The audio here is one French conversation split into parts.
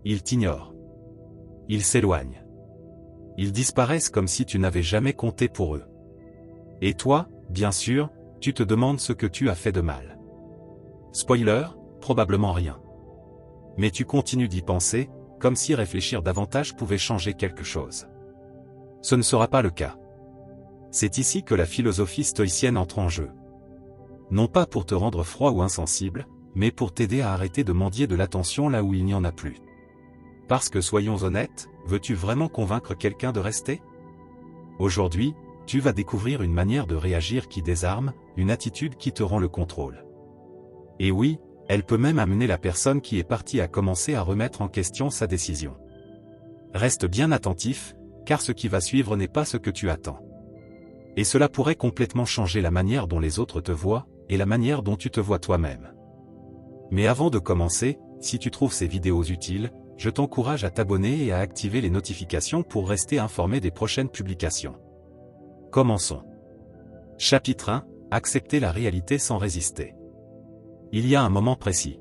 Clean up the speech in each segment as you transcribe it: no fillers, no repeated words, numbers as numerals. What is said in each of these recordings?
Ils t'ignorent. Ils s'éloignent. Ils disparaissent comme si tu n'avais jamais compté pour eux. Et toi, bien sûr, tu te demandes ce que tu as fait de mal. Spoiler, probablement rien. Mais tu continues d'y penser, comme si réfléchir davantage pouvait changer quelque chose. Ce ne sera pas le cas. C'est ici que la philosophie stoïcienne entre en jeu. Non pas pour te rendre froid ou insensible, mais pour t'aider à arrêter de mendier de l'attention là où il n'y en a plus. Parce que soyons honnêtes, veux-tu vraiment convaincre quelqu'un de rester? Aujourd'hui, tu vas découvrir une manière de réagir qui désarme, une attitude qui te rend le contrôle. Et oui, elle peut même amener la personne qui est partie à commencer à remettre en question sa décision. Reste bien attentif, car ce qui va suivre n'est pas ce que tu attends. Et cela pourrait complètement changer la manière dont les autres te voient, et la manière dont tu te vois toi-même. Mais avant de commencer, si tu trouves ces vidéos utiles, je t'encourage à t'abonner et à activer les notifications pour rester informé des prochaines publications. Commençons. Chapitre 1. Accepter la réalité sans résister. Il y a un moment précis.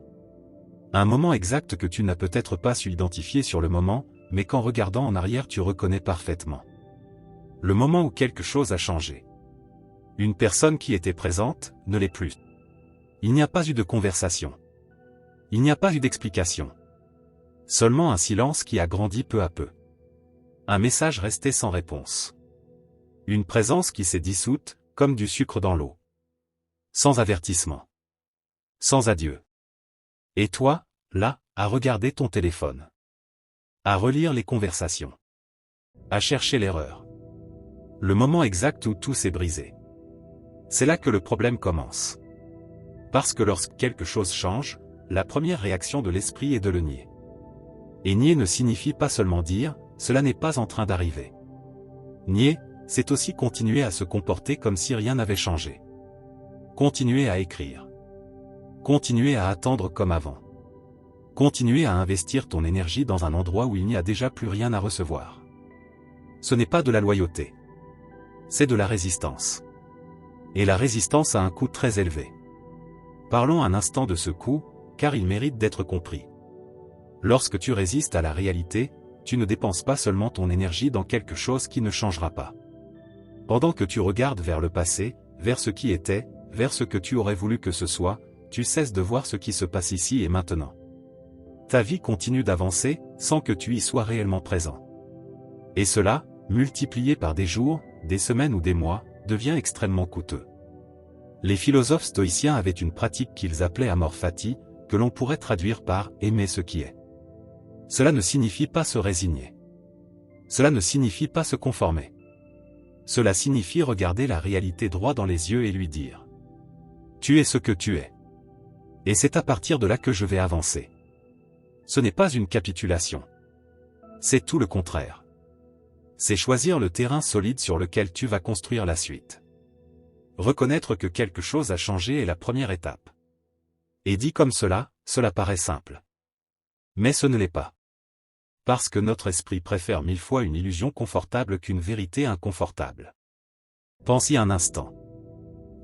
Un moment exact que tu n'as peut-être pas su identifier sur le moment, mais qu'en regardant en arrière tu reconnais parfaitement. Le moment où quelque chose a changé. Une personne qui était présente, ne l'est plus. Il n'y a pas eu de conversation. Il n'y a pas eu d'explication. Seulement un silence qui a grandi peu à peu. Un message resté sans réponse. Une présence qui s'est dissoute, comme du sucre dans l'eau. Sans avertissement. Sans adieu. Et toi, là, à regarder ton téléphone. À relire les conversations. À chercher l'erreur. Le moment exact où tout s'est brisé. C'est là que le problème commence. Parce que lorsque quelque chose change, la première réaction de l'esprit est de le nier. Et nier ne signifie pas seulement dire « cela n'est pas en train d'arriver ». Nier, c'est aussi continuer à se comporter comme si rien n'avait changé. Continuer à écrire. Continuer à attendre comme avant. Continuer à investir ton énergie dans un endroit où il n'y a déjà plus rien à recevoir. Ce n'est pas de la loyauté. C'est de la résistance. Et la résistance a un coût très élevé. Parlons un instant de ce coût, car il mérite d'être compris. Lorsque tu résistes à la réalité, tu ne dépenses pas seulement ton énergie dans quelque chose qui ne changera pas. Pendant que tu regardes vers le passé, vers ce qui était, vers ce que tu aurais voulu que ce soit, tu cesses de voir ce qui se passe ici et maintenant. Ta vie continue d'avancer, sans que tu y sois réellement présent. Et cela, multiplié par des jours, des semaines ou des mois, devient extrêmement coûteux. Les philosophes stoïciens avaient une pratique qu'ils appelaient amor fati, que l'on pourrait traduire par « aimer ce qui est ». Cela ne signifie pas se résigner. Cela ne signifie pas se conformer. Cela signifie regarder la réalité droit dans les yeux et lui dire « Tu es ce que tu es. Et c'est à partir de là que je vais avancer. » Ce n'est pas une capitulation. C'est tout le contraire. C'est choisir le terrain solide sur lequel tu vas construire la suite. Reconnaître que quelque chose a changé est la première étape. Et dit comme cela, cela paraît simple. Mais ce ne l'est pas. Parce que notre esprit préfère 1000 fois une illusion confortable qu'une vérité inconfortable. Pense-y un instant.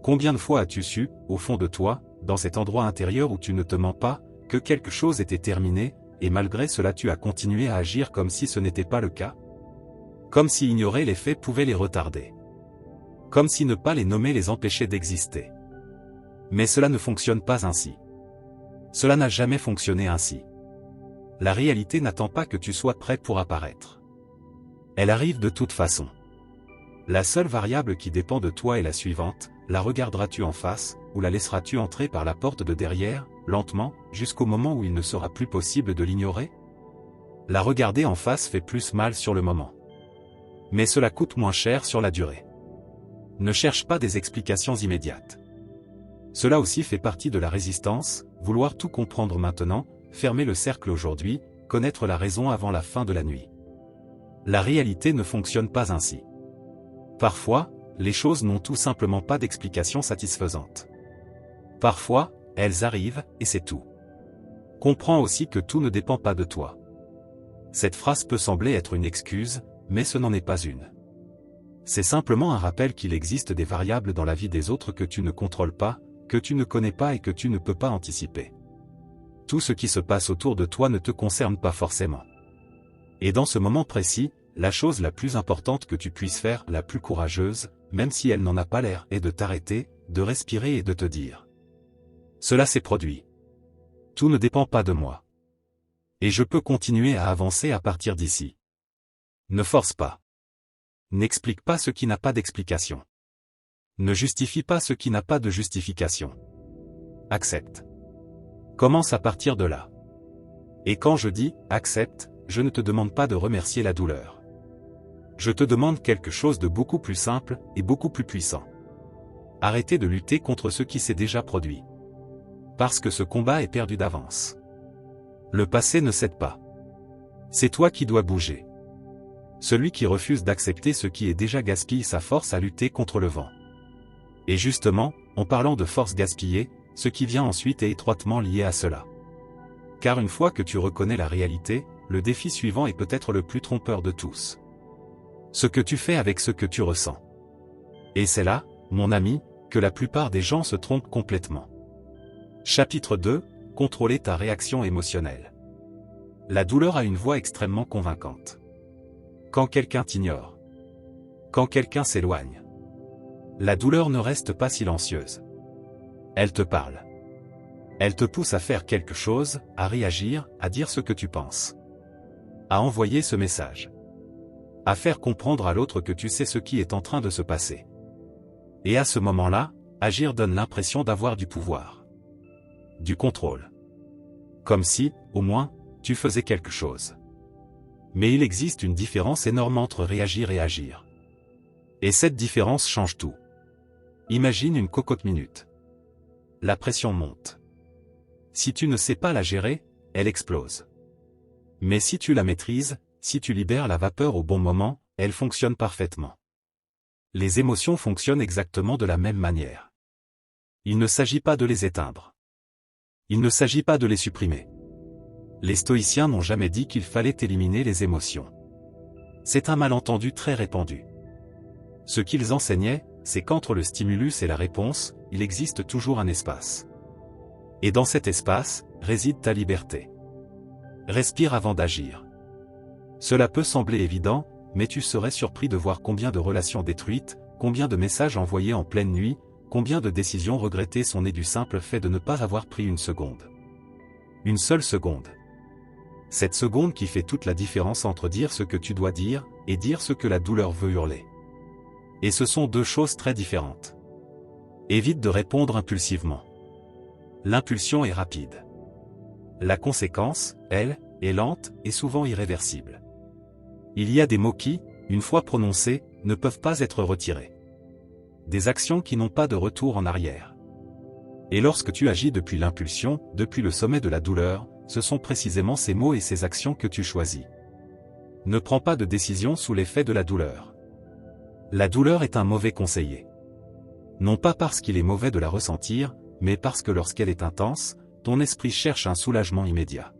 Combien de fois as-tu su, au fond de toi, dans cet endroit intérieur où tu ne te mens pas, que quelque chose était terminé, et malgré cela tu as continué à agir comme si ce n'était pas le cas? Comme si ignorer les faits pouvait les retarder. Comme si ne pas les nommer les empêchait d'exister. Mais cela ne fonctionne pas ainsi. Cela n'a jamais fonctionné ainsi. La réalité n'attend pas que tu sois prêt pour apparaître. Elle arrive de toute façon. La seule variable qui dépend de toi est la suivante: la regarderas-tu en face, ou la laisseras-tu entrer par la porte de derrière, lentement, jusqu'au moment où il ne sera plus possible de l'ignorer? La regarder en face fait plus mal sur le moment. Mais cela coûte moins cher sur la durée. Ne cherche pas des explications immédiates. Cela aussi fait partie de la résistance, vouloir tout comprendre maintenant, fermer le cercle aujourd'hui, connaître la raison avant la fin de la nuit. La réalité ne fonctionne pas ainsi. Parfois, les choses n'ont tout simplement pas d'explication satisfaisante. Parfois, elles arrivent, et c'est tout. Comprends aussi que tout ne dépend pas de toi. Cette phrase peut sembler être une excuse, mais ce n'en est pas une. C'est simplement un rappel qu'il existe des variables dans la vie des autres que tu ne contrôles pas, que tu ne connais pas et que tu ne peux pas anticiper. tout ce qui se passe autour de toi ne te concerne pas forcément. Et dans ce moment précis, la chose la plus importante que tu puisses faire, la plus courageuse, même si elle n'en a pas l'air, est de t'arrêter, de respirer et de te dire. Cela s'est produit. Tout ne dépend pas de moi. Et je peux continuer à avancer à partir d'ici. Ne force pas. N'explique pas ce qui n'a pas d'explication. Ne justifie pas ce qui n'a pas de justification. Accepte. Commence à partir de là. Et quand je dis « accepte », je ne te demande pas de remercier la douleur. Je te demande quelque chose de beaucoup plus simple et beaucoup plus puissant. Arrêtez de lutter contre ce qui s'est déjà produit. Parce que ce combat est perdu d'avance. Le passé ne cède pas. C'est toi qui dois bouger. Celui qui refuse d'accepter ce qui est déjà gaspille sa force à lutter contre le vent. Et justement, en parlant de force gaspillée, ce qui vient ensuite est étroitement lié à cela. Car une fois que tu reconnais la réalité, le défi suivant est peut-être le plus trompeur de tous. Ce que tu fais avec ce que tu ressens. Et c'est là, mon ami, que la plupart des gens se trompent complètement. Chapitre 2, contrôler ta réaction émotionnelle. La douleur a une voix extrêmement convaincante. Quand quelqu'un t'ignore. Quand quelqu'un s'éloigne. La douleur ne reste pas silencieuse. Elle te parle. Elle te pousse à faire quelque chose, à réagir, à dire ce que tu penses. À envoyer ce message. À faire comprendre à l'autre que tu sais ce qui est en train de se passer. Et à ce moment-là, agir donne l'impression d'avoir du pouvoir. Du contrôle. Comme si, au moins, tu faisais quelque chose. Mais il existe une différence énorme entre réagir et agir. Et cette différence change tout. Imagine une cocotte minute. La pression monte. Si tu ne sais pas la gérer, elle explose. Mais si tu la maîtrises, si tu libères la vapeur au bon moment, elle fonctionne parfaitement. Les émotions fonctionnent exactement de la même manière. Il ne s'agit pas de les éteindre. Il ne s'agit pas de les supprimer. Les stoïciens n'ont jamais dit qu'il fallait éliminer les émotions. C'est un malentendu très répandu. Ce qu'ils enseignaient, c'est qu'entre le stimulus et la réponse, il existe toujours un espace. Et dans cet espace, réside ta liberté. Respire avant d'agir. Cela peut sembler évident, mais tu serais surpris de voir combien de relations détruites, combien de messages envoyés en pleine nuit, combien de décisions regrettées sont nées du simple fait de ne pas avoir pris une seconde. Une seule seconde. Cette seconde qui fait toute la différence entre dire ce que tu dois dire, et dire ce que la douleur veut hurler. Et ce sont deux choses très différentes. Évite de répondre impulsivement. L'impulsion est rapide. La conséquence, elle, est lente et souvent irréversible. Il y a des mots qui, une fois prononcés, ne peuvent pas être retirés. Des actions qui n'ont pas de retour en arrière. Et lorsque tu agis depuis l'impulsion, depuis le sommet de la douleur, ce sont précisément ces mots et ces actions que tu choisis. Ne prends pas de décision sous l'effet de la douleur. La douleur est un mauvais conseiller. Non pas parce qu'il est mauvais de la ressentir, mais parce que lorsqu'elle est intense, ton esprit cherche un soulagement immédiat.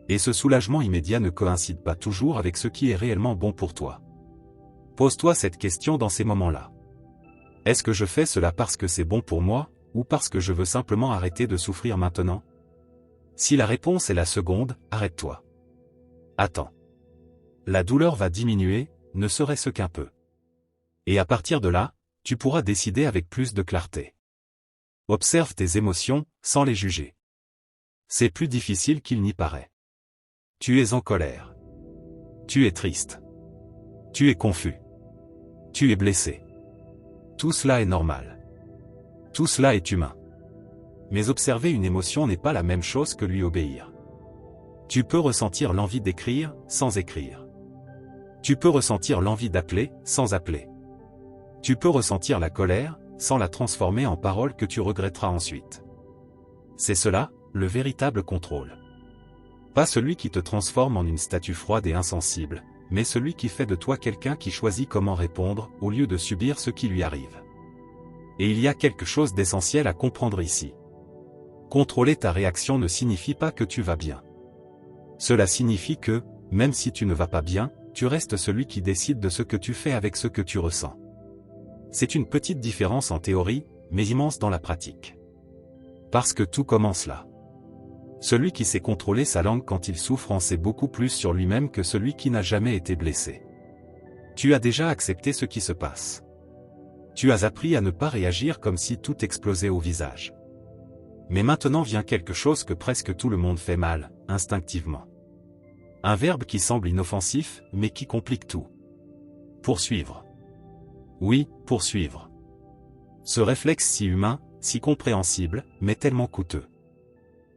Et ce soulagement immédiat ne coïncide pas toujours avec ce qui est réellement bon pour toi. Pose-toi cette question dans ces moments-là. Est-ce que je fais cela parce que c'est bon pour moi, ou parce que je veux simplement arrêter de souffrir maintenant? Si la réponse est la seconde, arrête-toi. Attends. La douleur va diminuer, ne serait-ce qu'un peu. Et à partir de là, tu pourras décider avec plus de clarté. Observe tes émotions, sans les juger. C'est plus difficile qu'il n'y paraît. Tu es en colère. Tu es triste. Tu es confus. Tu es blessé. Tout cela est normal. Tout cela est humain. Mais observer une émotion n'est pas la même chose que lui obéir. Tu peux ressentir l'envie d'écrire, sans écrire. Tu peux ressentir l'envie d'appeler, sans appeler. Tu peux ressentir la colère, sans la transformer en paroles que tu regretteras ensuite. C'est cela, le véritable contrôle. Pas celui qui te transforme en une statue froide et insensible, mais celui qui fait de toi quelqu'un qui choisit comment répondre, au lieu de subir ce qui lui arrive. Et il y a quelque chose d'essentiel à comprendre ici. Contrôler ta réaction ne signifie pas que tu vas bien. Cela signifie que, même si tu ne vas pas bien, tu restes celui qui décide de ce que tu fais avec ce que tu ressens. C'est une petite différence en théorie, mais immense dans la pratique. Parce que tout commence là. Celui qui sait contrôler sa langue quand il souffre en sait beaucoup plus sur lui-même que celui qui n'a jamais été blessé. Tu as déjà accepté ce qui se passe. Tu as appris à ne pas réagir comme si tout explosait au visage. Mais maintenant vient quelque chose que presque tout le monde fait mal, instinctivement. Un verbe qui semble inoffensif, mais qui complique tout. Poursuivre. Oui, poursuivre. Ce réflexe si humain, si compréhensible, mais tellement coûteux.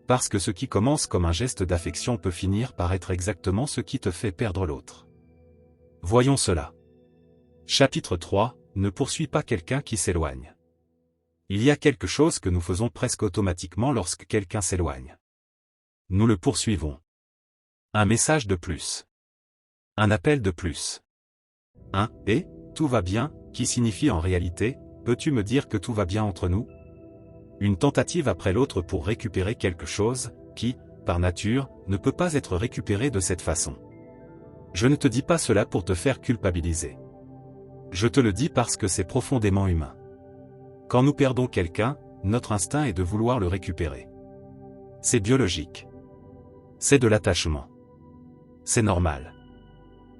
Parce que ce qui commence comme un geste d'affection peut finir par être exactement ce qui te fait perdre l'autre. Voyons cela. Chapitre 3, ne poursuis pas quelqu'un qui s'éloigne. Il y a quelque chose que nous faisons presque automatiquement lorsque quelqu'un s'éloigne. Nous le poursuivons. Un message de plus. Un appel de plus. Un « et, tout va bien » qui signifie en réalité « peux-tu me dire que tout va bien entre nous ?» Une tentative après l'autre pour récupérer quelque chose, qui, par nature, ne peut pas être récupéré de cette façon. Je ne te dis pas cela pour te faire culpabiliser. Je te le dis parce que c'est profondément humain. Quand nous perdons quelqu'un, notre instinct est de vouloir le récupérer. C'est biologique. C'est de l'attachement. C'est normal.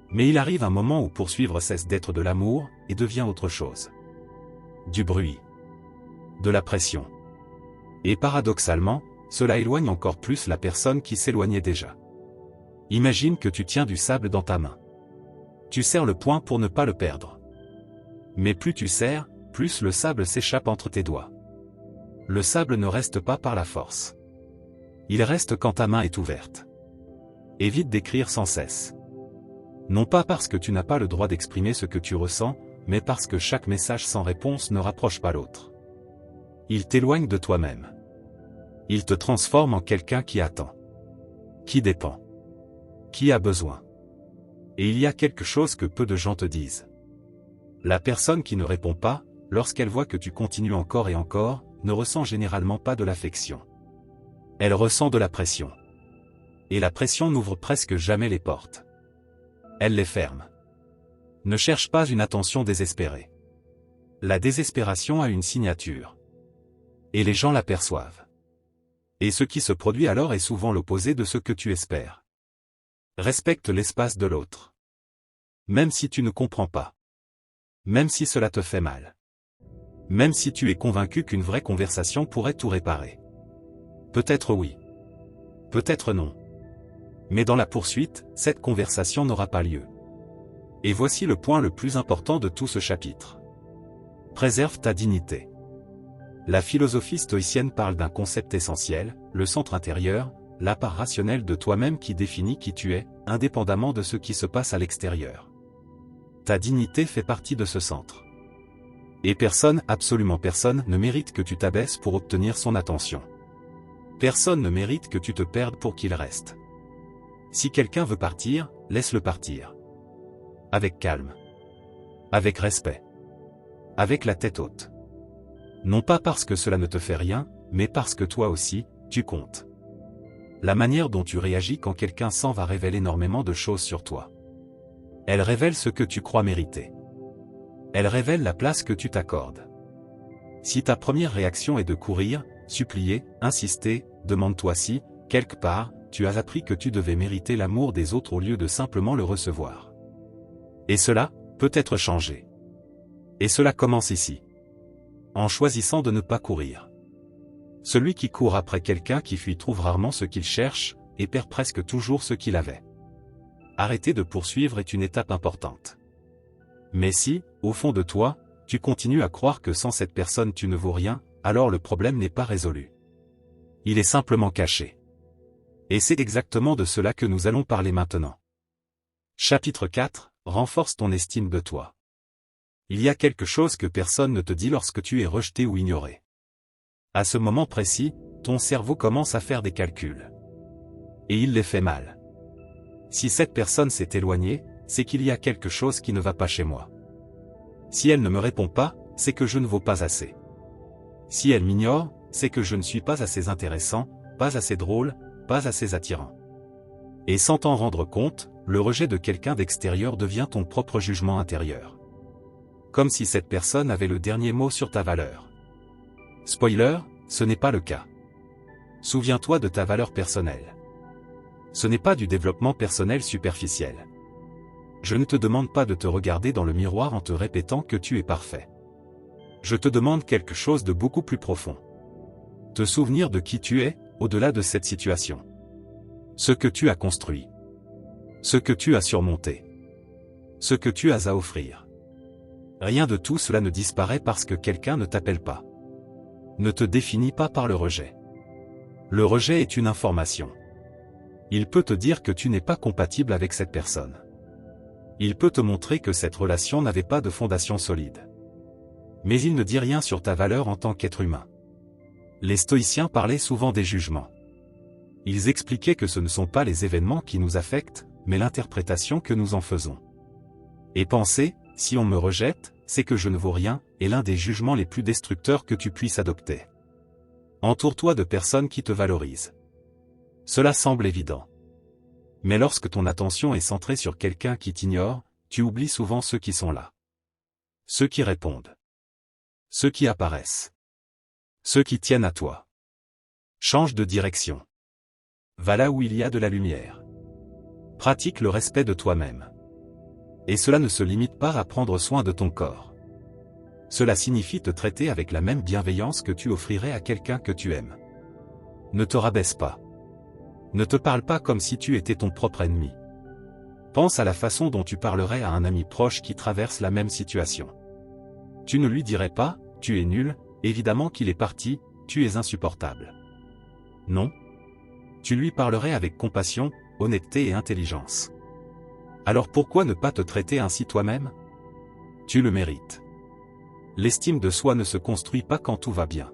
Mais il arrive un moment où poursuivre cesse d'être de l'amour, et devient autre chose. Du bruit. De la pression. Et paradoxalement, cela éloigne encore plus la personne qui s'éloignait déjà. Imagine que tu tiens du sable dans ta main. Tu serres le poing pour ne pas le perdre. Mais plus tu serres, plus le sable s'échappe entre tes doigts. Le sable ne reste pas par la force. Il reste quand ta main est ouverte. Évite d'écrire sans cesse. Non pas parce que tu n'as pas le droit d'exprimer ce que tu ressens, mais parce que chaque message sans réponse ne rapproche pas l'autre. Il t'éloigne de toi-même. Il te transforme en quelqu'un qui attend. Qui dépend. Qui a besoin. Et il y a quelque chose que peu de gens te disent. La personne qui ne répond pas, lorsqu'elle voit que tu continues encore et encore, ne ressent généralement pas de l'affection. Elle ressent de la pression. Et la pression n'ouvre presque jamais les portes. Elle les ferme. Ne cherche pas une attention désespérée. La désespération a une signature. Et les gens l'aperçoivent. Et ce qui se produit alors est souvent l'opposé de ce que tu espères. Respecte l'espace de l'autre. Même si tu ne comprends pas. Même si cela te fait mal. Même si tu es convaincu qu'une vraie conversation pourrait tout réparer. Peut-être oui. Peut-être non. Mais dans la poursuite, cette conversation n'aura pas lieu. Et voici le point le plus important de tout ce chapitre. Préserve ta dignité. La philosophie stoïcienne parle d'un concept essentiel, le centre intérieur, la part rationnelle de toi-même qui définit qui tu es, indépendamment de ce qui se passe à l'extérieur. Ta dignité fait partie de ce centre. Et personne, absolument personne, ne mérite que tu t'abaisses pour obtenir son attention. Personne ne mérite que tu te perdes pour qu'il reste. Si quelqu'un veut partir, laisse-le partir. Avec calme. Avec respect. Avec la tête haute. Non pas parce que cela ne te fait rien, mais parce que toi aussi, tu comptes. La manière dont tu réagis quand quelqu'un s'en va révèle énormément de choses sur toi. Elle révèle ce que tu crois mériter. Elle révèle la place que tu t'accordes. Si ta première réaction est de courir, supplier, insister, demande-toi si, quelque part, tu as appris que tu devais mériter l'amour des autres au lieu de simplement le recevoir. Et cela, peut être changé. Et cela commence ici. En choisissant de ne pas courir. Celui qui court après quelqu'un qui fuit trouve rarement ce qu'il cherche, et perd presque toujours ce qu'il avait. Arrêter de poursuivre est une étape importante. Mais si, au fond de toi, tu continues à croire que sans cette personne tu ne vaux rien, alors le problème n'est pas résolu. Il est simplement caché. Et c'est exactement de cela que nous allons parler maintenant. Chapitre 4, renforce ton estime de toi. Il y a quelque chose que personne ne te dit lorsque tu es rejeté ou ignoré. À ce moment précis, ton cerveau commence à faire des calculs. Et il les fait mal. Si cette personne s'est éloignée, c'est qu'il y a quelque chose qui ne va pas chez moi. Si elle ne me répond pas, c'est que je ne vaux pas assez. Si elle m'ignore, c'est que je ne suis pas assez intéressant, pas assez drôle, pas assez attirant. Et sans t'en rendre compte, le rejet de quelqu'un d'extérieur devient ton propre jugement intérieur. Comme si cette personne avait le dernier mot sur ta valeur. Spoiler, ce n'est pas le cas. Souviens-toi de ta valeur personnelle. Ce n'est pas du développement personnel superficiel. Je ne te demande pas de te regarder dans le miroir en te répétant que tu es parfait. Je te demande quelque chose de beaucoup plus profond. Te souvenir de qui tu es, au-delà de cette situation. Ce que tu as construit. Ce que tu as surmonté. Ce que tu as à offrir. Rien de tout cela ne disparaît parce que quelqu'un ne t'appelle pas. Ne te définis pas par le rejet. Le rejet est une information. Il peut te dire que tu n'es pas compatible avec cette personne. Il peut te montrer que cette relation n'avait pas de fondation solide. Mais il ne dit rien sur ta valeur en tant qu'être humain. Les stoïciens parlaient souvent des jugements. Ils expliquaient que ce ne sont pas les événements qui nous affectent, mais l'interprétation que nous en faisons. Et penser, si on me rejette, c'est que je ne vaux rien, est l'un des jugements les plus destructeurs que tu puisses adopter. Entoure-toi de personnes qui te valorisent. Cela semble évident. Mais lorsque ton attention est centrée sur quelqu'un qui t'ignore, tu oublies souvent ceux qui sont là. Ceux qui répondent. Ceux qui apparaissent. Ceux qui tiennent à toi. Change de direction. Va là où il y a de la lumière. Pratique le respect de toi-même. Et cela ne se limite pas à prendre soin de ton corps. Cela signifie te traiter avec la même bienveillance que tu offrirais à quelqu'un que tu aimes. Ne te rabaisse pas. Ne te parle pas comme si tu étais ton propre ennemi. Pense à la façon dont tu parlerais à un ami proche qui traverse la même situation. Tu ne lui dirais pas, tu es nul, évidemment qu'il est parti, tu es insupportable. Non. Tu lui parlerais avec compassion, honnêteté et intelligence. Alors pourquoi ne pas te traiter ainsi toi-même? Tu le mérites. L'estime de soi ne se construit pas quand tout va bien.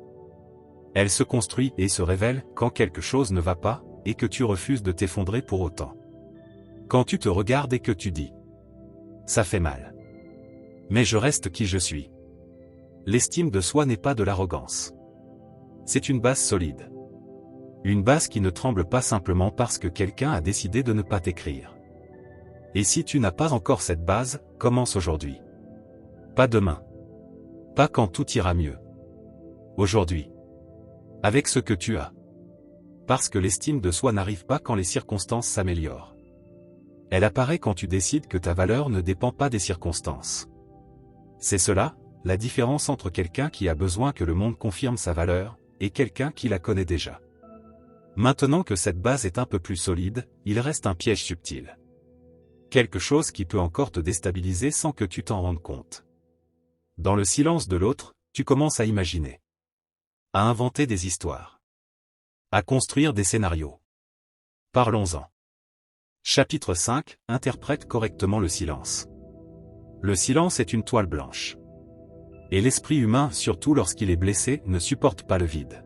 Elle se construit et se révèle quand quelque chose ne va pas, et que tu refuses de t'effondrer pour autant. Quand tu te regardes et que tu dis « ça fait mal. Mais je reste qui je suis ». L'estime de soi n'est pas de l'arrogance. C'est une base solide. Une base qui ne tremble pas simplement parce que quelqu'un a décidé de ne pas t'écrire. Et si tu n'as pas encore cette base, commence aujourd'hui. Pas demain. Pas quand tout ira mieux. Aujourd'hui. Avec ce que tu as. Parce que l'estime de soi n'arrive pas quand les circonstances s'améliorent. Elle apparaît quand tu décides que ta valeur ne dépend pas des circonstances. C'est cela, la différence entre quelqu'un qui a besoin que le monde confirme sa valeur, et quelqu'un qui la connaît déjà. Maintenant que cette base est un peu plus solide, il reste un piège subtil. Quelque chose qui peut encore te déstabiliser sans que tu t'en rendes compte. Dans le silence de l'autre, tu commences à imaginer. À inventer des histoires. À construire des scénarios. Parlons-en. Chapitre 5. Interprète correctement le silence. Le silence est une toile blanche. Et l'esprit humain, surtout lorsqu'il est blessé, ne supporte pas le vide.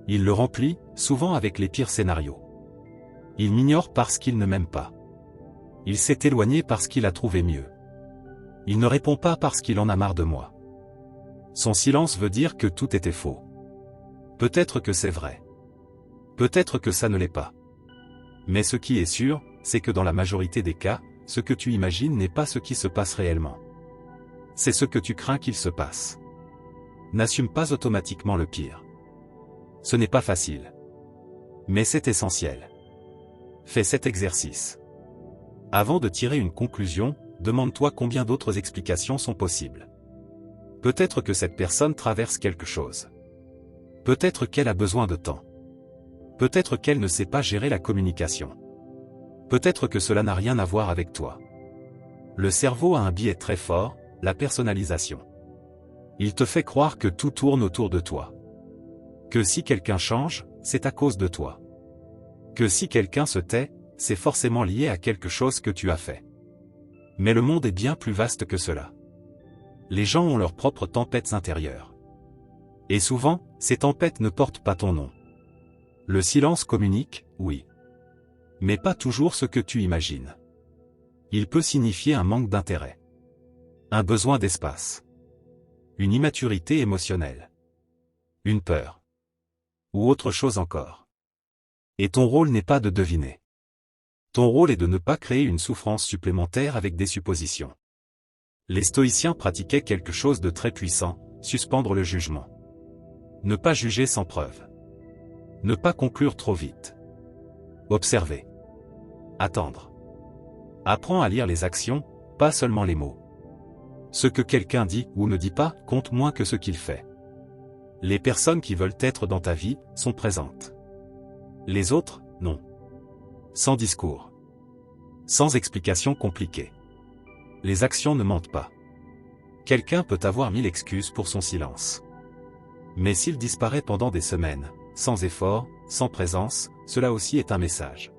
Il le remplit, souvent avec les pires scénarios. Il m'ignore parce qu'il ne m'aime pas. Il s'est éloigné parce qu'il a trouvé mieux. Il ne répond pas parce qu'il en a marre de moi. Son silence veut dire que tout était faux. Peut-être que c'est vrai. Peut-être que ça ne l'est pas. Mais ce qui est sûr, c'est que dans la majorité des cas, ce que tu imagines n'est pas ce qui se passe réellement. C'est ce que tu crains qu'il se passe. N'assume pas automatiquement le pire. Ce n'est pas facile. Mais c'est essentiel. Fais cet exercice. Avant de tirer une conclusion, demande-toi combien d'autres explications sont possibles. Peut-être que cette personne traverse quelque chose. Peut-être qu'elle a besoin de temps. Peut-être qu'elle ne sait pas gérer la communication. Peut-être que cela n'a rien à voir avec toi. Le cerveau a un biais très fort, la personnalisation. Il te fait croire que tout tourne autour de toi. Que si quelqu'un change, c'est à cause de toi. Que si quelqu'un se tait, c'est forcément lié à quelque chose que tu as fait. Mais le monde est bien plus vaste que cela. Les gens ont leurs propres tempêtes intérieures. Et souvent, ces tempêtes ne portent pas ton nom. Le silence communique, oui. Mais pas toujours ce que tu imagines. Il peut signifier un manque d'intérêt. Un besoin d'espace. Une immaturité émotionnelle. Une peur. Ou autre chose encore. Et ton rôle n'est pas de deviner. Ton rôle est de ne pas créer une souffrance supplémentaire avec des suppositions. Les stoïciens pratiquaient quelque chose de très puissant, suspendre le jugement. Ne pas juger sans preuve. Ne pas conclure trop vite. Observer. Attendre. Apprends à lire les actions, pas seulement les mots. Ce que quelqu'un dit ou ne dit pas compte moins que ce qu'il fait. Les personnes qui veulent être dans ta vie sont présentes. Les autres, non. Sans discours. Sans explication compliquée. Les actions ne mentent pas. Quelqu'un peut avoir 1000 excuses pour son silence. Mais s'il disparaît pendant des semaines, sans effort, sans présence, cela aussi est un message.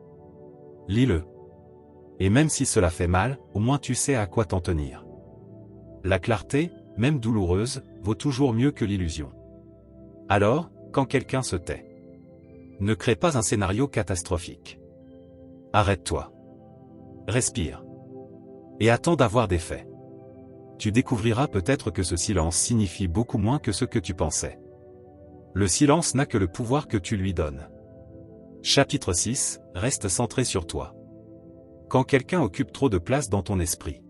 Lis-le. Et même si cela fait mal, au moins tu sais à quoi t'en tenir. La clarté, même douloureuse, vaut toujours mieux que l'illusion. Alors, quand quelqu'un se tait, ne crée pas un scénario catastrophique. Arrête-toi. Respire. Et attends d'avoir des faits. Tu découvriras peut-être que ce silence signifie beaucoup moins que ce que tu pensais. Le silence n'a que le pouvoir que tu lui donnes. Chapitre 6, reste centré sur toi. Quand quelqu'un occupe trop de place dans ton esprit,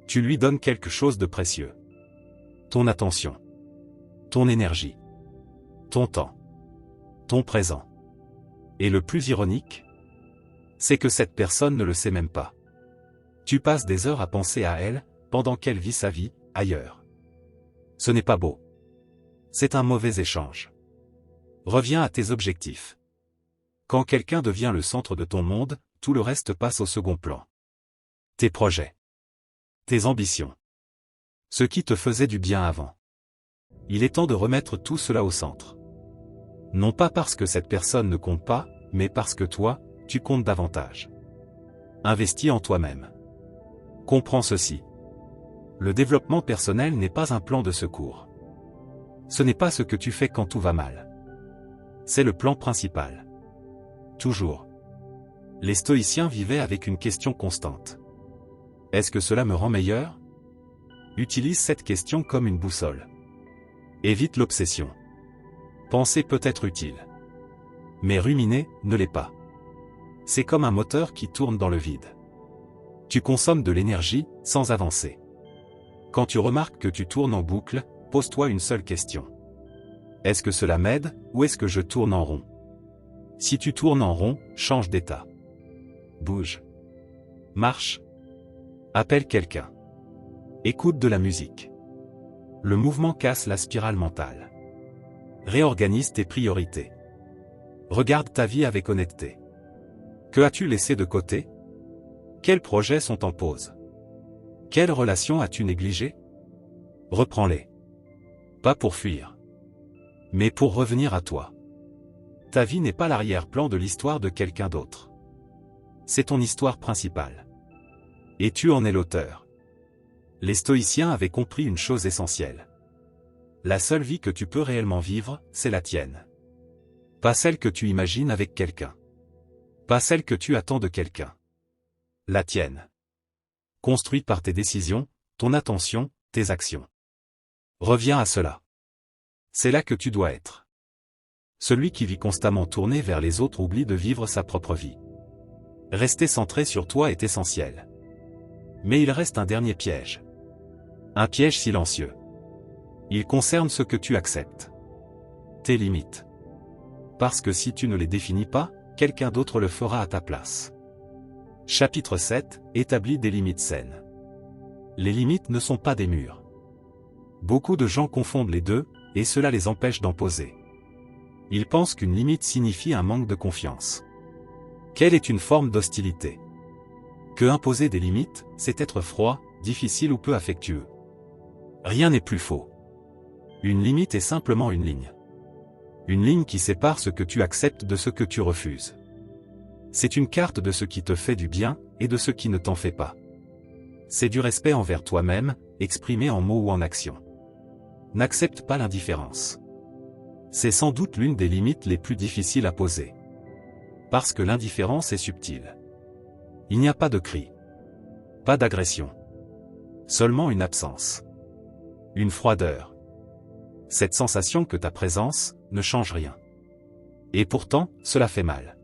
tu lui donnes quelque chose de précieux. Ton attention. Ton énergie. Ton temps. Ton présent. Et le plus ironique, c'est que cette personne ne le sait même pas. Tu passes des heures à penser à elle, pendant qu'elle vit sa vie, ailleurs. Ce n'est pas beau. C'est un mauvais échange. Reviens à tes objectifs. Quand quelqu'un devient le centre de ton monde, tout le reste passe au second plan. Tes projets. Tes ambitions. Ce qui te faisait du bien avant. Il est temps de remettre tout cela au centre. Non pas parce que cette personne ne compte pas, mais parce que toi, tu comptes davantage. Investis en toi-même. Comprends ceci. Le développement personnel n'est pas un plan de secours. Ce n'est pas ce que tu fais quand tout va mal. C'est le plan principal. Toujours. Les stoïciens vivaient avec une question constante. Est-ce que cela me rend meilleur? Utilise cette question comme une boussole. Évite l'obsession. Penser peut être utile. Mais ruminer ne l'est pas. C'est comme un moteur qui tourne dans le vide. Tu consommes de l'énergie, sans avancer. Quand tu remarques que tu tournes en boucle, pose-toi une seule question. Est-ce que cela m'aide, ou est-ce que je tourne en rond? Si tu tournes en rond, change d'état. Bouge. Marche. Appelle quelqu'un. Écoute de la musique. Le mouvement casse la spirale mentale. Réorganise tes priorités. Regarde ta vie avec honnêteté. Que as-tu laissé de côté? Quels projets sont en pause? Quelles relations as-tu négligées? Reprends-les. Pas pour fuir, mais pour revenir à toi. Ta vie n'est pas l'arrière-plan de l'histoire de quelqu'un d'autre. C'est ton histoire principale. Et tu en es l'auteur. Les stoïciens avaient compris une chose essentielle. La seule vie que tu peux réellement vivre, c'est la tienne. Pas celle que tu imagines avec quelqu'un. Pas celle que tu attends de quelqu'un. La tienne. Construite par tes décisions, ton attention, tes actions. Reviens à cela. C'est là que tu dois être. Celui qui vit constamment tourné vers les autres oublie de vivre sa propre vie. Rester centré sur toi est essentiel. Mais il reste un dernier piège. Un piège silencieux. Il concerne ce que tu acceptes. Tes limites. Parce que si tu ne les définis pas, quelqu'un d'autre le fera à ta place. Chapitre 7, établis des limites saines. Les limites ne sont pas des murs. Beaucoup de gens confondent les deux, et cela les empêche d'en poser. Ils pensent qu'une limite signifie un manque de confiance. Qu'elle est une forme d'hostilité. Que imposer des limites, c'est être froid, difficile ou peu affectueux. Rien n'est plus faux. Une limite est simplement une ligne. Une ligne qui sépare ce que tu acceptes de ce que tu refuses. C'est une carte de ce qui te fait du bien, et de ce qui ne t'en fait pas. C'est du respect envers toi-même, exprimé en mots ou en actions. N'accepte pas l'indifférence. C'est sans doute l'une des limites les plus difficiles à poser. Parce que l'indifférence est subtile. Il n'y a pas de cri. Pas d'agression. Seulement une absence. Une froideur. Cette sensation que ta présence ne change rien. Et pourtant, cela fait mal.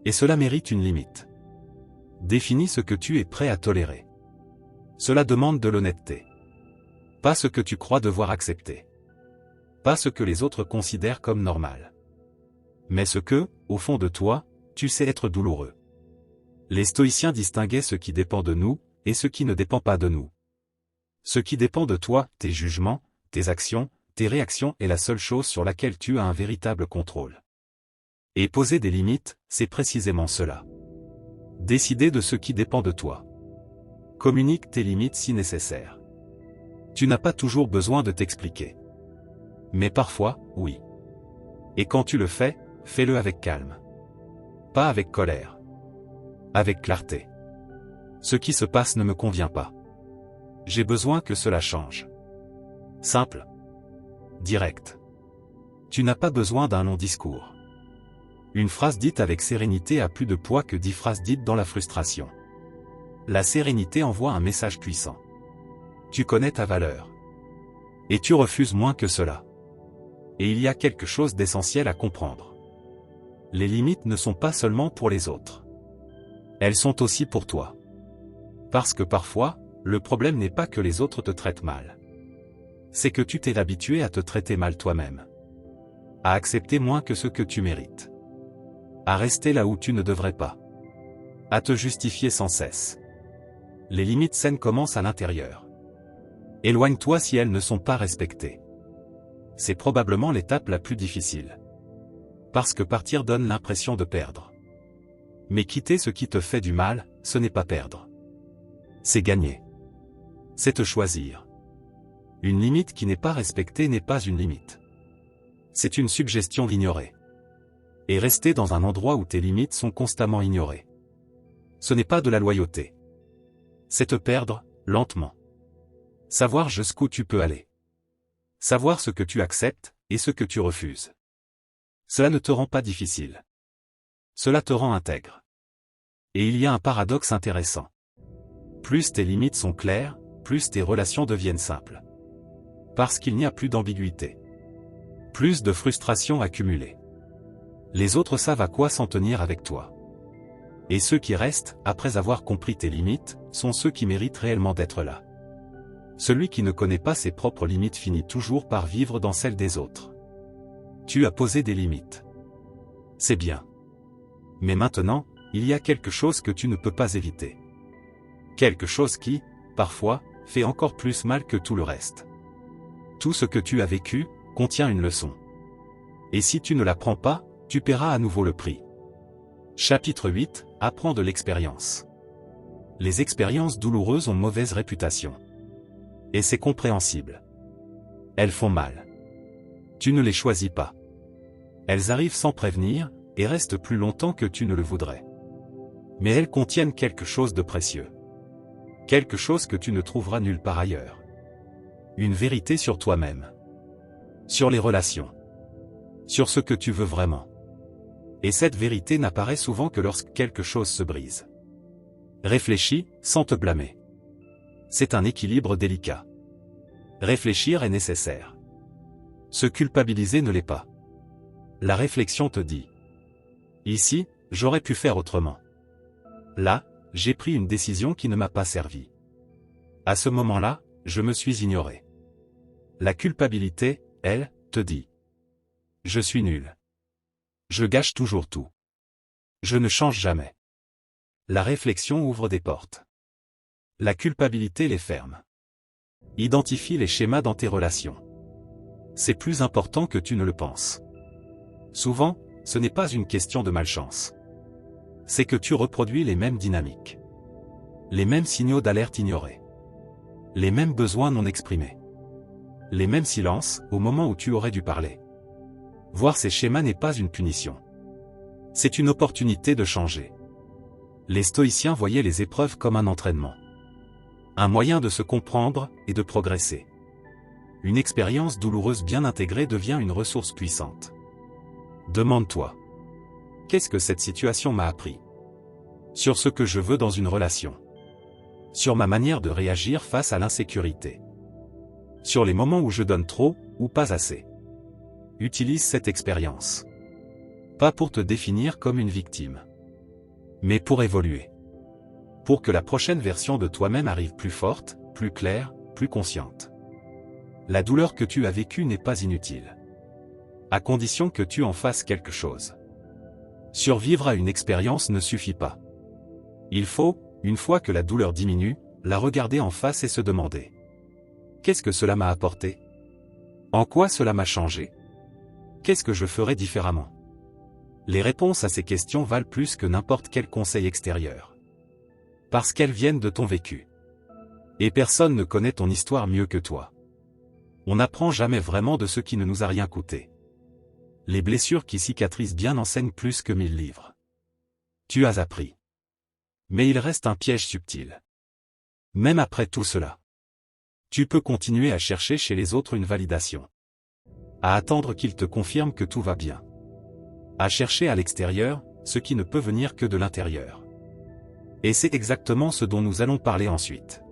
Et cela mérite une limite. Définis ce que tu es prêt à tolérer. Cela demande de l'honnêteté. Pas ce que tu crois devoir accepter. Pas ce que les autres considèrent comme normal. Mais ce que, au fond de toi, tu sais être douloureux. Les stoïciens distinguaient ce qui dépend de nous, et ce qui ne dépend pas de nous. Ce qui dépend de toi, tes jugements, tes actions, tes réactions est la seule chose sur laquelle tu as un véritable contrôle. Et poser des limites, c'est précisément cela. Décider de ce qui dépend de toi. Communique tes limites si nécessaire. Tu n'as pas toujours besoin de t'expliquer. Mais parfois, oui. Et quand tu le fais, fais-le avec calme. Pas avec colère. Avec clarté. Ce qui se passe ne me convient pas. J'ai besoin que cela change. Simple. Direct. Tu n'as pas besoin d'un long discours. Une phrase dite avec sérénité a plus de poids que 10 phrases dites dans la frustration. La sérénité envoie un message puissant. Tu connais ta valeur. Et tu refuses moins que cela. Et il y a quelque chose d'essentiel à comprendre. Les limites ne sont pas seulement pour les autres. Elles sont aussi pour toi. Parce que parfois, le problème n'est pas que les autres te traitent mal. C'est que tu t'es habitué à te traiter mal toi-même. À accepter moins que ce que tu mérites. À rester là où tu ne devrais pas. À te justifier sans cesse. Les limites saines commencent à l'intérieur. Éloigne-toi si elles ne sont pas respectées. C'est probablement l'étape la plus difficile. Parce que partir donne l'impression de perdre. Mais quitter ce qui te fait du mal, ce n'est pas perdre. C'est gagner. C'est te choisir. Une limite qui n'est pas respectée n'est pas une limite. C'est une suggestion d'ignorer. Et rester dans un endroit où tes limites sont constamment ignorées. Ce n'est pas de la loyauté. C'est te perdre, lentement. Savoir jusqu'où tu peux aller. Savoir ce que tu acceptes, et ce que tu refuses. Cela ne te rend pas difficile. Cela te rend intègre. Et il y a un paradoxe intéressant. Plus tes limites sont claires, plus tes relations deviennent simples. Parce qu'il n'y a plus d'ambiguïté. Plus de frustration accumulée. Les autres savent à quoi s'en tenir avec toi. Et ceux qui restent, après avoir compris tes limites, sont ceux qui méritent réellement d'être là. Celui qui ne connaît pas ses propres limites finit toujours par vivre dans celles des autres. Tu as posé des limites. C'est bien. Mais maintenant, il y a quelque chose que tu ne peux pas éviter. Quelque chose qui, parfois, fait encore plus mal que tout le reste. Tout ce que tu as vécu, contient une leçon. Et si tu ne la prends pas, tu paieras à nouveau le prix. Chapitre 8, apprends de l'expérience. Les expériences douloureuses ont mauvaise réputation. Et c'est compréhensible. Elles font mal. Tu ne les choisis pas. Elles arrivent sans prévenir, et restent plus longtemps que tu ne le voudrais. Mais elles contiennent quelque chose de précieux. Quelque chose que tu ne trouveras nulle part ailleurs. Une vérité sur toi-même. Sur les relations. Sur ce que tu veux vraiment. Et cette vérité n'apparaît souvent que lorsque quelque chose se brise. Réfléchis, sans te blâmer. C'est un équilibre délicat. Réfléchir est nécessaire. Se culpabiliser ne l'est pas. La réflexion te dit. Ici, j'aurais pu faire autrement. Là, j'ai pris une décision qui ne m'a pas servi. À ce moment-là, je me suis ignoré. La culpabilité, elle, te dit. Je suis nul. Je gâche toujours tout. Je ne change jamais. La réflexion ouvre des portes. La culpabilité les ferme. Identifie les schémas dans tes relations. C'est plus important que tu ne le penses. Souvent, ce n'est pas une question de malchance. C'est que tu reproduis les mêmes dynamiques. Les mêmes signaux d'alerte ignorés. Les mêmes besoins non exprimés. Les mêmes silences, au moment où tu aurais dû parler. Voir ces schémas n'est pas une punition. C'est une opportunité de changer. Les stoïciens voyaient les épreuves comme un entraînement. Un moyen de se comprendre et de progresser. Une expérience douloureuse bien intégrée devient une ressource puissante. Demande-toi. Qu'est-ce que cette situation m'a appris? Sur ce que je veux dans une relation. Sur ma manière de réagir face à l'insécurité. Sur les moments où je donne trop, ou pas assez. Utilise cette expérience. Pas pour te définir comme une victime. Mais pour évoluer. Pour que la prochaine version de toi-même arrive plus forte, plus claire, plus consciente. La douleur que tu as vécue n'est pas inutile. à condition que tu en fasses quelque chose. Survivre à une expérience ne suffit pas. Il faut, une fois que la douleur diminue, la regarder en face et se demander: qu'est-ce que cela m'a apporté? En quoi cela m'a changé? Qu'est-ce que je ferais différemment? Les réponses à ces questions valent plus que n'importe quel conseil extérieur. Parce qu'elles viennent de ton vécu. Et personne ne connaît ton histoire mieux que toi. On n'apprend jamais vraiment de ce qui ne nous a rien coûté. Les blessures qui cicatrisent bien enseignent plus que 1000 livres. Tu as appris. Mais il reste un piège subtil. Même après tout cela, tu peux continuer à chercher chez les autres une validation. À attendre qu'ils te confirment que tout va bien. À chercher à l'extérieur, ce qui ne peut venir que de l'intérieur. Et c'est exactement ce dont nous allons parler ensuite.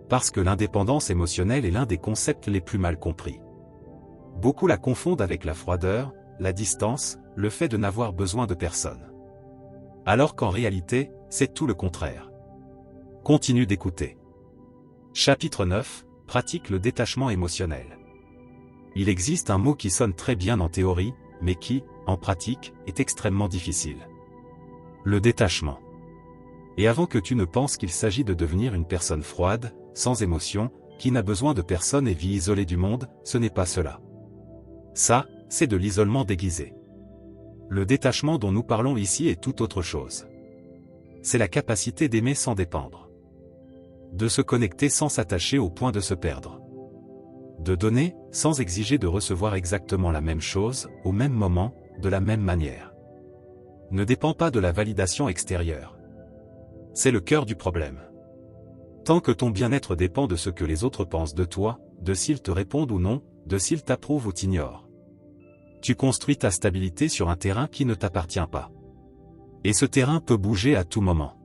Parce que l'indépendance émotionnelle est l'un des concepts les plus mal compris. Beaucoup la confondent avec la froideur, la distance, le fait de n'avoir besoin de personne. Alors qu'en réalité, c'est tout le contraire. Continue d'écouter. Chapitre 9, pratique le détachement émotionnel. Il existe un mot qui sonne très bien en théorie, mais qui, en pratique, est extrêmement difficile. Le détachement. Et avant que tu ne penses qu'il s'agit de devenir une personne froide, sans émotion, qui n'a besoin de personne et vit isolée du monde, ce n'est pas cela. Ça, c'est de l'isolement déguisé. Le détachement dont nous parlons ici est tout autre chose. C'est la capacité d'aimer sans dépendre. De se connecter sans s'attacher au point de se perdre. De donner, sans exiger de recevoir exactement la même chose, au même moment, de la même manière. Ne dépend pas de la validation extérieure. C'est le cœur du problème. Tant que ton bien-être dépend de ce que les autres pensent de toi, de s'ils te répondent ou non, de s'ils t'approuvent ou t'ignorent. Tu construis ta stabilité sur un terrain qui ne t'appartient pas. Et ce terrain peut bouger à tout moment.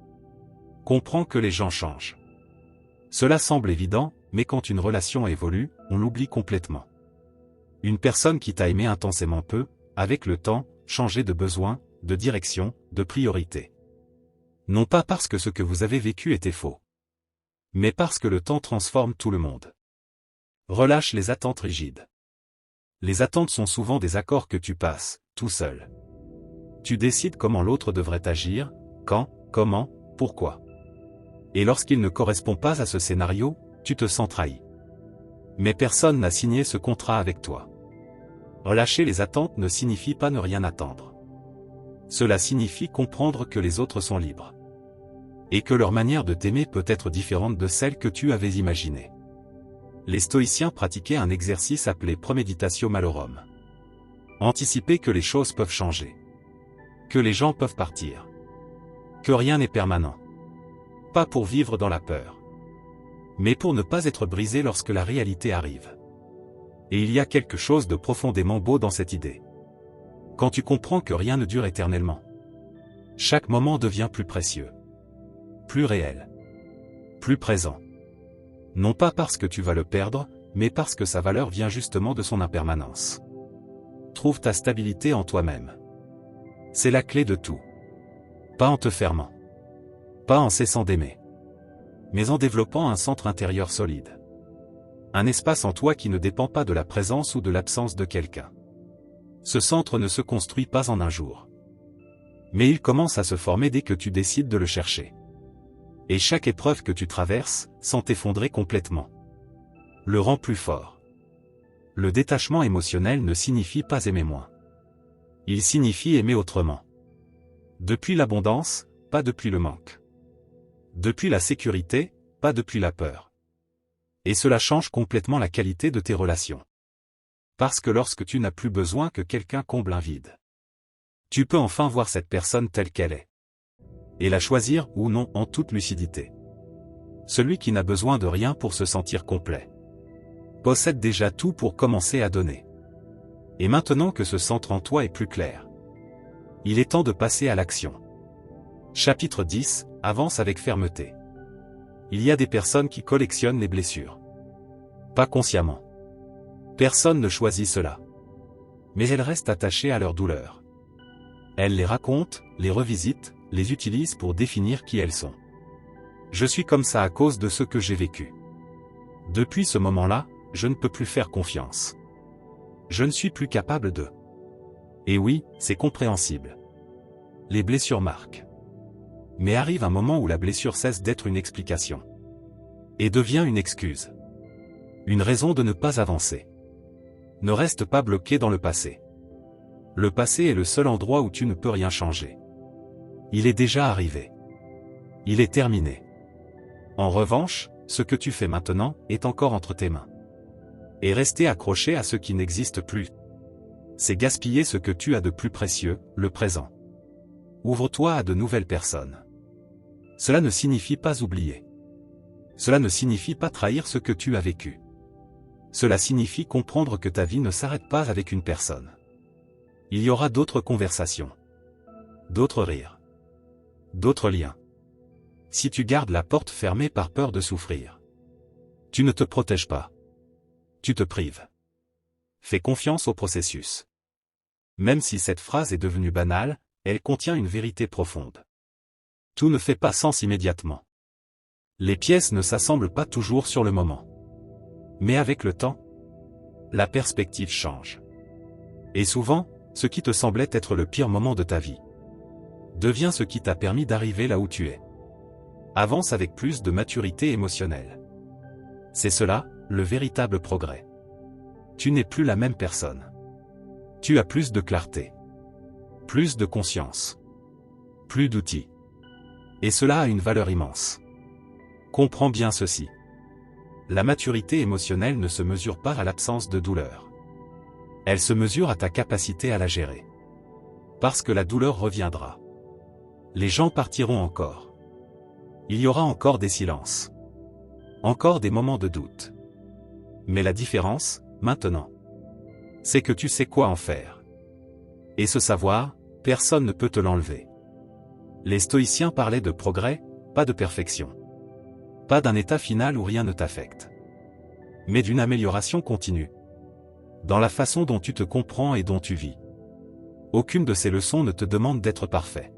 Comprends que les gens changent. Cela semble évident, mais quand une relation évolue, on l'oublie complètement. Une personne qui t'a aimé intensément peut, avec le temps, changer de besoin, de direction, de priorité. Non pas parce que ce que vous avez vécu était faux. Mais parce que le temps transforme tout le monde. Relâche les attentes rigides. Les attentes sont souvent des accords que tu passes, tout seul. Tu décides comment l'autre devrait agir, quand, comment, pourquoi. Et lorsqu'il ne correspond pas à ce scénario, tu te sens trahi. Mais personne n'a signé ce contrat avec toi. Relâcher les attentes ne signifie pas ne rien attendre. Cela signifie comprendre que les autres sont libres. Et que leur manière de t'aimer peut être différente de celle que tu avais imaginée. Les stoïciens pratiquaient un exercice appelé premeditatio malorum. Anticiper que les choses peuvent changer. Que les gens peuvent partir. Que rien n'est permanent. Pas pour vivre dans la peur. Mais pour ne pas être brisé lorsque la réalité arrive. Et il y a quelque chose de profondément beau dans cette idée. Quand tu comprends que rien ne dure éternellement. Chaque moment devient plus précieux. Plus réel. Plus présent. Non pas parce que tu vas le perdre, mais parce que sa valeur vient justement de son impermanence. Trouve ta stabilité en toi-même. C'est la clé de tout. Pas en te fermant. Pas en cessant d'aimer. Mais en développant un centre intérieur solide. Un espace en toi qui ne dépend pas de la présence ou de l'absence de quelqu'un. Ce centre ne se construit pas en un jour. Mais il commence à se former dès que tu décides de le chercher. Et chaque épreuve que tu traverses, sans t'effondrer complètement, le rend plus fort. Le détachement émotionnel ne signifie pas aimer moins. Il signifie aimer autrement. Depuis l'abondance, pas depuis le manque. Depuis la sécurité, pas depuis la peur. Et cela change complètement la qualité de tes relations. Parce que lorsque tu n'as plus besoin que quelqu'un comble un vide, tu peux enfin voir cette personne telle qu'elle est. Et la choisir ou non en toute lucidité. Celui qui n'a besoin de rien pour se sentir complet possède déjà tout pour commencer à donner. Et maintenant que ce centre en toi est plus clair, il est temps de passer à l'action. Chapitre 10, avance avec fermeté. Il y a des personnes qui collectionnent les blessures. Pas consciemment. Personne ne choisit cela. Mais elles restent attachées à leur douleur. Elles les racontent, les revisitent, les utilisent pour définir qui elles sont. Je suis comme ça à cause de ce que j'ai vécu. Depuis ce moment-là, je ne peux plus faire confiance. Je ne suis plus capable de. Et oui, c'est compréhensible. Les blessures marquent. Mais arrive un moment où la blessure cesse d'être une explication. Et devient une excuse. Une raison de ne pas avancer. Ne reste pas bloqué dans le passé. Le passé est le seul endroit où tu ne peux rien changer. Il est déjà arrivé. Il est terminé. En revanche, ce que tu fais maintenant est encore entre tes mains. Et rester accroché à ce qui n'existe plus, c'est gaspiller ce que tu as de plus précieux, le présent. Ouvre-toi à de nouvelles personnes. Cela ne signifie pas oublier. Cela ne signifie pas trahir ce que tu as vécu. Cela signifie comprendre que ta vie ne s'arrête pas avec une personne. Il y aura d'autres conversations. D'autres rires. D'autres liens. Si tu gardes la porte fermée par peur de souffrir, tu ne te protèges pas. Tu te prives. Fais confiance au processus. Même si cette phrase est devenue banale, elle contient une vérité profonde. Tout ne fait pas sens immédiatement. Les pièces ne s'assemblent pas toujours sur le moment. Mais avec le temps, la perspective change. Et souvent, ce qui te semblait être le pire moment de ta vie devient ce qui t'a permis d'arriver là où tu es. Avance avec plus de maturité émotionnelle. C'est cela, le véritable progrès. Tu n'es plus la même personne. Tu as plus de clarté. Plus de conscience. Plus d'outils. Et cela a une valeur immense. Comprends bien ceci. La maturité émotionnelle ne se mesure pas à l'absence de douleur. Elle se mesure à ta capacité à la gérer. Parce que la douleur reviendra. Les gens partiront encore. Il y aura encore des silences. Encore des moments de doute. Mais la différence, maintenant, c'est que tu sais quoi en faire. Et ce savoir, personne ne peut te l'enlever. Les stoïciens parlaient de progrès, pas de perfection. Pas d'un état final où rien ne t'affecte. Mais d'une amélioration continue. Dans la façon dont tu te comprends et dont tu vis. Aucune de ces leçons ne te demande d'être parfait.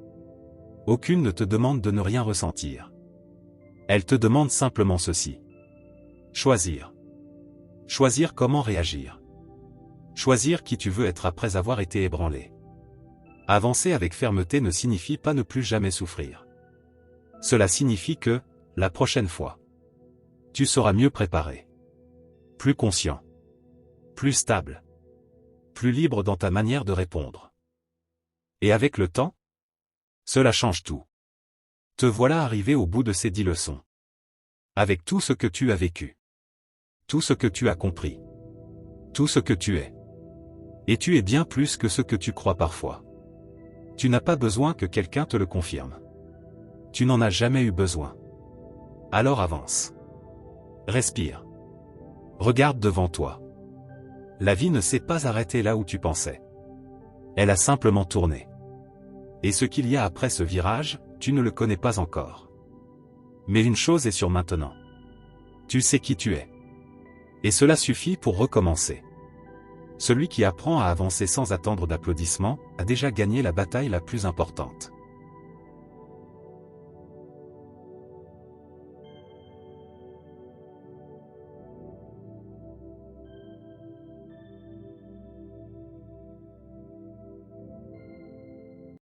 Aucune ne te demande de ne rien ressentir. Elle te demande simplement ceci. Choisir. Choisir comment réagir. Choisir qui tu veux être après avoir été ébranlé. Avancer avec fermeté ne signifie pas ne plus jamais souffrir. Cela signifie que, la prochaine fois, tu seras mieux préparé. Plus conscient. Plus stable. Plus libre dans ta manière de répondre. Et avec le temps, cela change tout. Te voilà arrivé au bout de ces 10 leçons. Avec tout ce que tu as vécu. Tout ce que tu as compris. Tout ce que tu es. Et tu es bien plus que ce que tu crois parfois. Tu n'as pas besoin que quelqu'un te le confirme. Tu n'en as jamais eu besoin. Alors avance. Respire. Regarde devant toi. La vie ne s'est pas arrêtée là où tu pensais. Elle a simplement tourné. Et ce qu'il y a après ce virage, tu ne le connais pas encore. Mais une chose est sûre maintenant. Tu sais qui tu es. Et cela suffit pour recommencer. Celui qui apprend à avancer sans attendre d'applaudissements, a déjà gagné la bataille la plus importante.